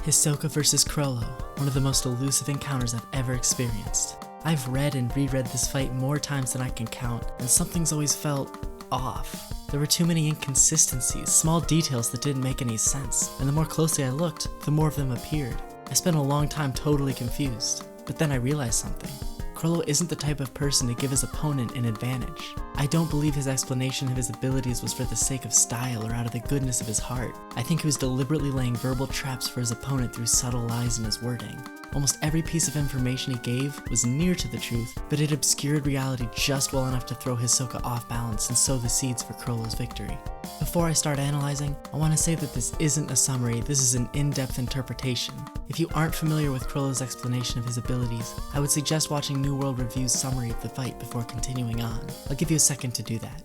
Hisoka vs. Chrollo, one of the most elusive encounters I've ever experienced. I've read and reread this fight more times than I can count, and something's always felt off. There were too many inconsistencies, small details that didn't make any sense, and the more closely I looked, the more of them appeared. I spent a long time totally confused, but then I realized something. Chrollo isn't the type of person to give his opponent an advantage. I don't believe his explanation of his abilities was for the sake of style or out of the goodness of his heart. I think he was deliberately laying verbal traps for his opponent through subtle lies in his wording. Almost every piece of information he gave was near to the truth, but it obscured reality just well enough to throw Hisoka off balance and sow the seeds for Chrollo's victory. Before I start analyzing, I want to say that this isn't a summary, this is an in-depth interpretation. If you aren't familiar with Chrollo's explanation of his abilities, I would suggest watching New World Review's summary of the fight before continuing on. I'll give you a second to do that.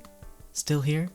Still here?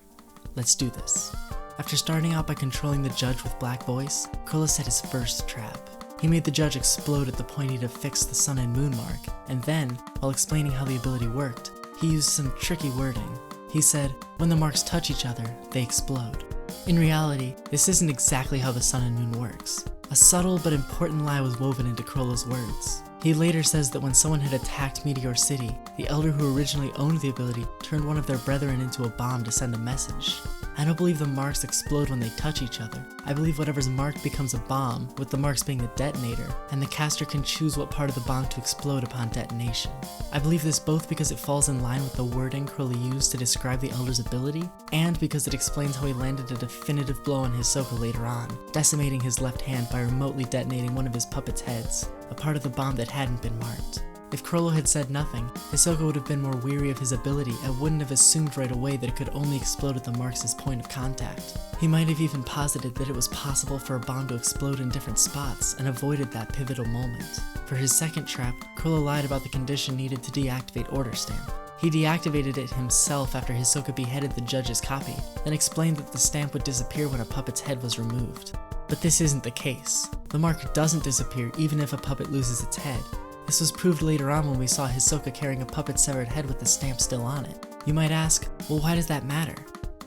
Let's do this. After starting out by controlling the judge with Black Voice, Chrollo set his first trap. He made the judge explode at the point he'd affixed the sun and moon mark, and then, while explaining how the ability worked, he used some tricky wording. He said, when the marks touch each other, they explode. In reality, this isn't exactly how the sun and moon works. A subtle but important lie was woven into Chrollo's words. He later says that when someone had attacked Meteor City, the elder who originally owned the ability turned one of their brethren into a bomb to send a message. I don't believe the marks explode when they touch each other. I believe whatever's marked becomes a bomb, with the marks being the detonator, and the caster can choose what part of the bomb to explode upon detonation. I believe this both because it falls in line with the wording Chrollo used to describe the elder's ability, and because it explains how he landed a definitive blow on Hisoka later on, decimating his left hand by remotely detonating one of his puppet's heads, a part of the bomb that hadn't been marked. If Chrollo had said nothing, Hisoka would have been more weary of his ability and wouldn't have assumed right away that it could only explode at the marks' point of contact. He might have even posited that it was possible for a bomb to explode in different spots and avoided that pivotal moment. For his second trap, Chrollo lied about the condition needed to deactivate Order Stamp. He deactivated it himself after Hisoka beheaded the judge's copy, then explained that the stamp would disappear when a puppet's head was removed. But this isn't the case. The mark doesn't disappear even if a puppet loses its head. This was proved later on when we saw Hisoka carrying a puppet's severed head with the stamp still on it. You might ask, well, why does that matter?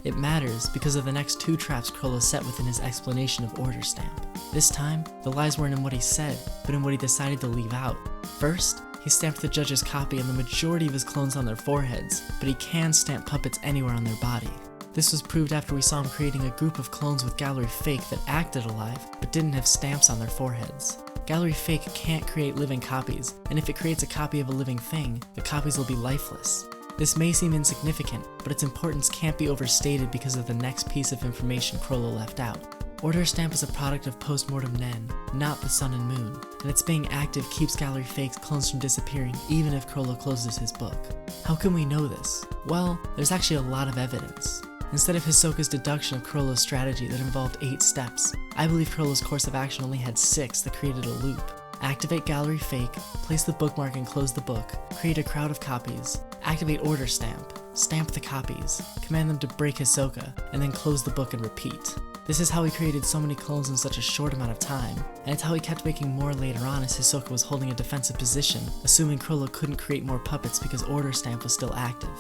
It matters because of the next two traps Chrollo set within his explanation of Order Stamp. This time, the lies weren't in what he said, but in what he decided to leave out. First, he stamped the judge's copy and the majority of his clones on their foreheads, but he can stamp puppets anywhere on their body. This was proved after we saw him creating a group of clones with Gallery Fake that acted alive, but didn't have stamps on their foreheads. Gallery Fake can't create living copies, and if it creates a copy of a living thing, the copies will be lifeless. This may seem insignificant, but its importance can't be overstated because of the next piece of information Chrollo left out. Order Stamp is a product of Postmortem Nen, not the sun and moon, and its being active keeps Gallery Fake's clones from disappearing even if Chrollo closes his book. How can we know this? Well, there's actually a lot of evidence. Instead of Hisoka's deduction of Chrollo's strategy that involved 8 steps, I believe Chrollo's course of action only had 6 that created a loop. Activate Gallery Fake, place the bookmark and close the book, create a crowd of copies, activate Order Stamp, stamp the copies, command them to break Hisoka, and then close the book and repeat. This is how he created so many clones in such a short amount of time, and it's how he kept making more later on as Hisoka was holding a defensive position, assuming Chrollo couldn't create more puppets because Order Stamp was still active.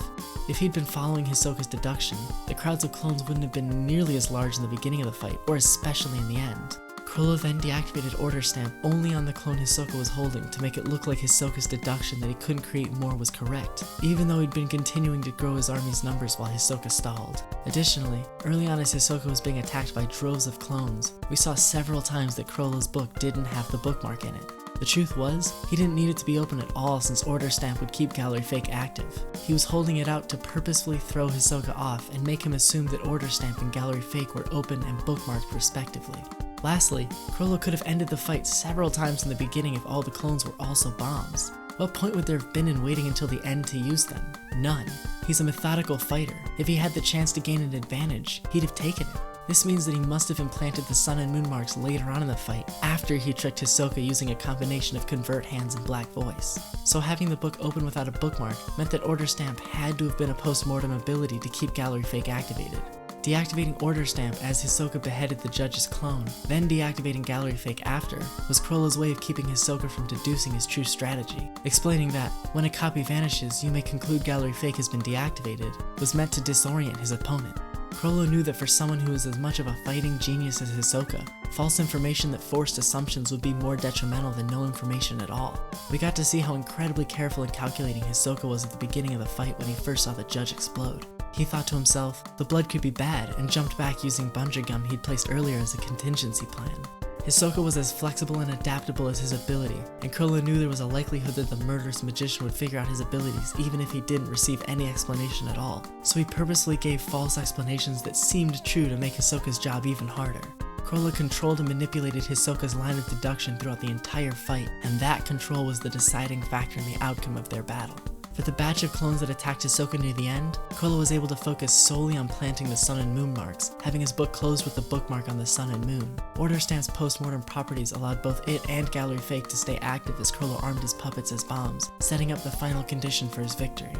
If he'd been following Hisoka's deduction, the crowds of clones wouldn't have been nearly as large in the beginning of the fight, or especially in the end. Chrollo then deactivated Order Stamp only on the clone Hisoka was holding to make it look like Hisoka's deduction that he couldn't create more was correct, even though he'd been continuing to grow his army's numbers while Hisoka stalled. Additionally, early on as Hisoka was being attacked by droves of clones, we saw several times that Chrollo's book didn't have the bookmark in it. The truth was, he didn't need it to be open at all since Order Stamp would keep Gallery Fake active. He was holding it out to purposefully throw Hisoka off and make him assume that Order Stamp and Gallery Fake were open and bookmarked respectively. Lastly, Chrollo could have ended the fight several times in the beginning if all the clones were also bombs. What point would there have been in waiting until the end to use them? None. He's a methodical fighter. If he had the chance to gain an advantage, he'd have taken it. This means that he must have implanted the sun and moon marks later on in the fight, after he tricked Hisoka using a combination of Convert Hands and Black Voice. So having the book open without a bookmark meant that Order Stamp had to have been a post-mortem ability to keep Gallery Fake activated. Deactivating Order Stamp as Hisoka beheaded the judge's clone, then deactivating Gallery Fake after, was Chrollo's way of keeping Hisoka from deducing his true strategy. Explaining that, when a copy vanishes, you may conclude Gallery Fake has been deactivated, was meant to disorient his opponent. Chrollo knew that for someone who was as much of a fighting genius as Hisoka, false information that forced assumptions would be more detrimental than no information at all. We got to see how incredibly careful and calculating Hisoka was at the beginning of the fight when he first saw the judge explode. He thought to himself, the blood could be bad, and jumped back using bungee gum he'd placed earlier as a contingency plan. Hisoka was as flexible and adaptable as his ability, and Chrollo knew there was a likelihood that the murderous magician would figure out his abilities even if he didn't receive any explanation at all. So he purposely gave false explanations that seemed true to make Hisoka's job even harder. Chrollo controlled and manipulated Hisoka's line of deduction throughout the entire fight, and that control was the deciding factor in the outcome of their battle. For the batch of clones that attacked Hisoka near the end, Chrollo was able to focus solely on planting the sun and moon marks, having his book closed with the bookmark on the sun and moon. Order Stamp's post-mortem properties allowed both it and Gallery Fake to stay active as Chrollo armed his puppets as bombs, setting up the final condition for his victory.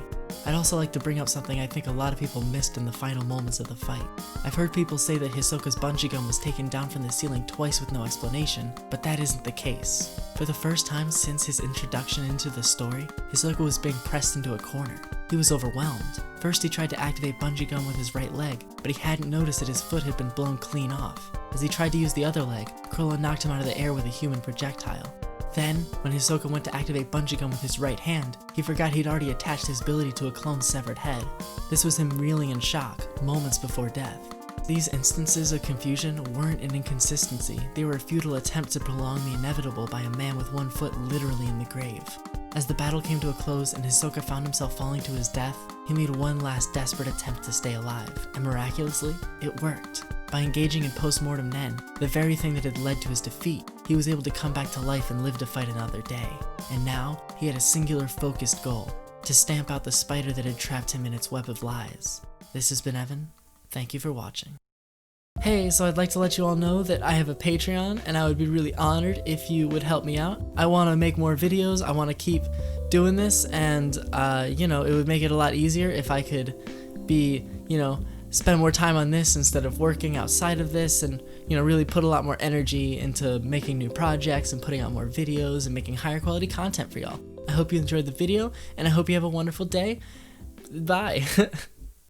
I'd also like to bring up something I think a lot of people missed in the final moments of the fight. I've heard people say that Hisoka's bungee gum was taken down from the ceiling twice with no explanation, but that isn't the case. For the first time since his introduction into the story, Hisoka was being pressed into a corner. He was overwhelmed. First he tried to activate bungee gum with his right leg, but he hadn't noticed that his foot had been blown clean off. As he tried to use the other leg, Chrollo knocked him out of the air with a human projectile. Then, when Hisoka went to activate bungee gum with his right hand, he forgot he'd already attached his ability to a clone's severed head. This was him reeling in shock, moments before death. These instances of confusion weren't an inconsistency, they were a futile attempt to prolong the inevitable by a man with one foot literally in the grave. As the battle came to a close and Hisoka found himself falling to his death, he made one last desperate attempt to stay alive, and miraculously, it worked. By engaging in post-mortem Nen, the very thing that had led to his defeat, he was able to come back to life and live to fight another day. And now, he had a singular focused goal, to stamp out the spider that had trapped him in its web of lies. This has been Evan. Thank you for watching. Hey, so I'd like to let you all know that I have a Patreon, and I would be really honored if you would help me out. I want to make more videos, I want to keep doing this, and, it would make it a lot easier if I could be, spend more time on this instead of working outside of this, and, really put a lot more energy into making new projects and putting out more videos and making higher quality content for y'all. I hope you enjoyed the video, and I hope you have a wonderful day. Bye.